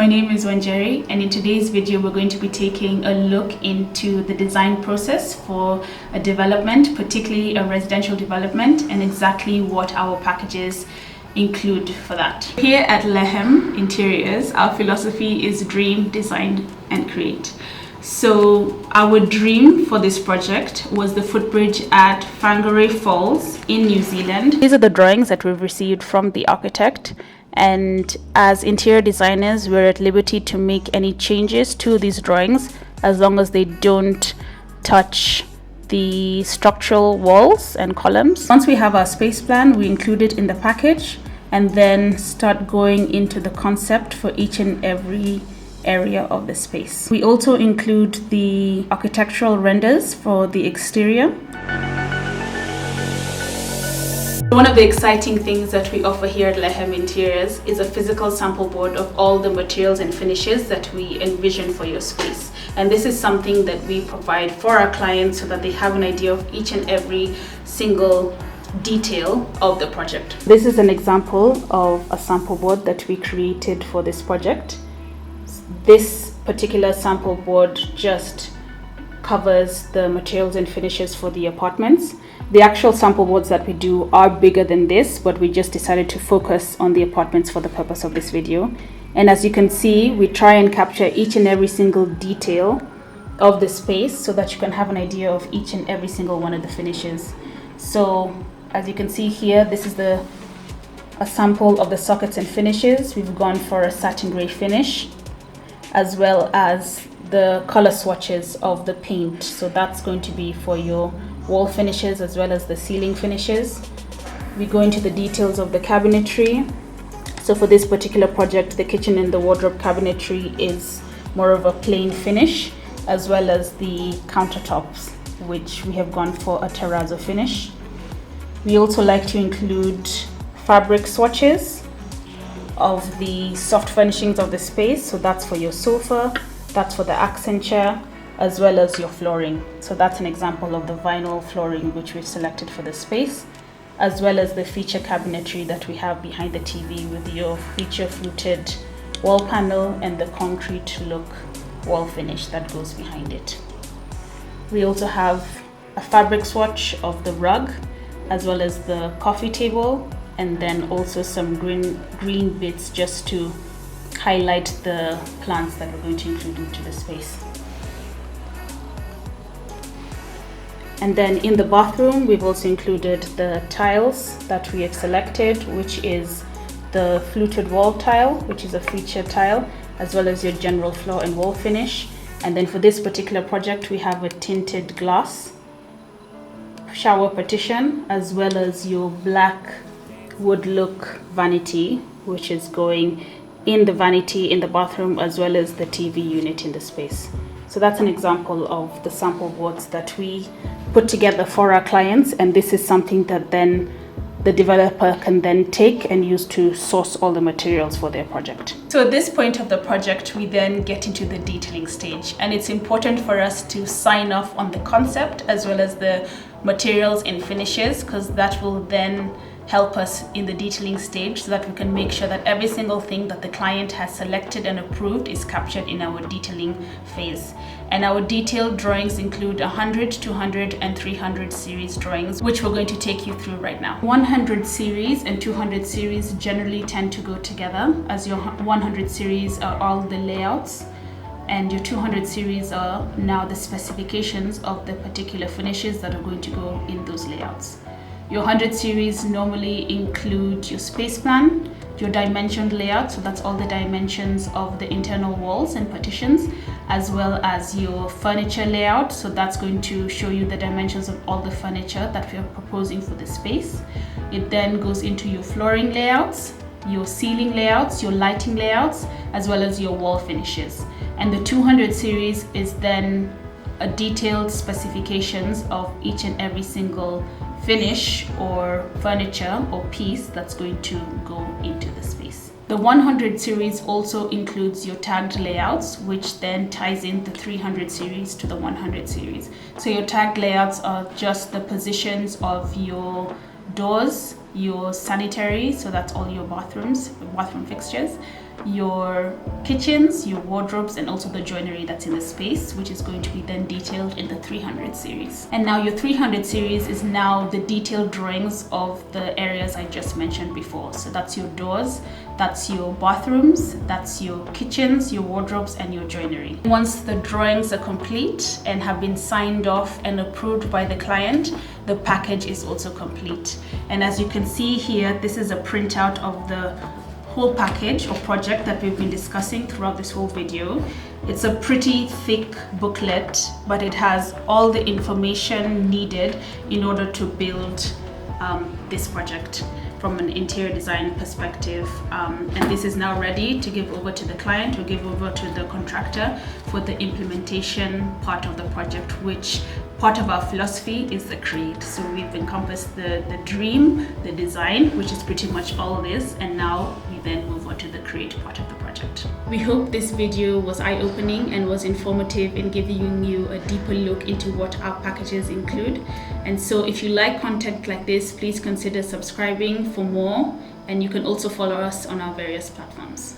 my name is Wanjeri, and in today's video we're going to be taking a look into the design process for a development, particularly a residential development, and exactly what our packages include for that. Here at Lehem Interiors, our philosophy is dream, design and create. So our dream for this project was the footbridge at Whangarei Falls in New Zealand. These are the drawings that we've received from the architect, and as interior designers we're at liberty to make any changes to these drawings as long as they don't touch the structural walls and columns. Once we have our space plan, we include it in the package and then start going into the concept for each and every area of the space. We also include the architectural renders for the exterior. One of the exciting things that we offer here at Lehem Interiors is a physical sample board of all the materials and finishes that we envision for your space. And this is something that we provide for our clients so that they have an idea of each and every single detail of the project. This is an example of a sample board that we created for this project. This particular sample board just covers the materials and finishes for the apartments. The actual sample boards that we do are bigger than this, but we just decided to focus on the apartments for the purpose of this video. And as you can see, we try and capture each and every single detail of the space so that you can have an idea of each and every single one of the finishes. So as you can see here, this is a sample of the sockets and finishes. We've gone for a satin gray finish, as well as the color swatches of the paint. So that's going to be for your wall finishes as well as the ceiling finishes. We go into the details of the cabinetry. So for this particular project, the kitchen and the wardrobe cabinetry is more of a plain finish, as well as the countertops, which we have gone for a terrazzo finish. We also like to include fabric swatches of the soft furnishings of the space. So that's for your sofa, that's for the accent chair, as well as your flooring. So that's an example of the vinyl flooring which we've selected for the space, as well as the feature cabinetry that we have behind the TV with your feature fluted wall panel and the concrete look wall finish that goes behind it. We also have a fabric swatch of the rug, as well as the coffee table, and then also some green bits just to highlight the plants that we're going to include into the space. And then in the bathroom, we've also included the tiles that we have selected, which is the fluted wall tile, which is a feature tile, as well as your general floor and wall finish. And then for this particular project, we have a tinted glass shower partition, as well as your black wood look vanity, which is going in the vanity in the bathroom, as well as the TV unit in the space. So that's an example of the sample boards that we put together for our clients, and this is something that then the developer can then take and use to source all the materials for their project. So at this point of the project, we then get into the detailing stage, and it's important for us to sign off on the concept as well as the materials and finishes, because that will then help us in the detailing stage so that we can make sure that every single thing that the client has selected and approved is captured in our detailing phase. And our detailed drawings include 100, 200 and 300 series drawings, which we're going to take you through right now. 100 series and 200 series generally tend to go together, as your 100 series are all the layouts, and your 200 series are now the specifications of the particular finishes that are going to go in those layouts. Your 100 series normally include your space plan, your dimensioned layout, so that's all the dimensions of the internal walls and partitions, as well as your furniture layout, so that's going to show you the dimensions of all the furniture that we are proposing for the space. It then goes into your flooring layouts, your ceiling layouts, your lighting layouts, as well as your wall finishes. And the 200 series is then a detailed specifications of each and every single finish or furniture or piece that's going to go into the space. The 100 series also includes your tagged layouts, which then ties in the 300 series to the 100 series. So your tagged layouts are just the positions of your doors, your sanitary, so that's all your bathroom fixtures, your kitchens, your wardrobes, and also the joinery that's in the space, which is going to be then detailed in the 300 series. And now your 300 series is now the detailed drawings of the areas I just mentioned before. So that's your doors, that's your bathrooms, that's your kitchens, your wardrobes, and your joinery. Once the drawings are complete and have been signed off and approved by the client, the package is also complete. And as you can see here, this is a printout of the whole package or project that we've been discussing throughout this whole video. It's a pretty thick booklet, but it has all the information needed in order to build this project from an interior design perspective. And this is now ready to give over to the client or give over to the contractor for the implementation part of the project, which part of our philosophy is the create. So we've encompassed the dream, the design, which is pretty much all this, and now we then move on to the create part of the project. We hope this video was eye-opening and was informative in giving you a deeper look into what our packages include. And so if you like content like this, please consider subscribing for more, and you can also follow us on our various platforms.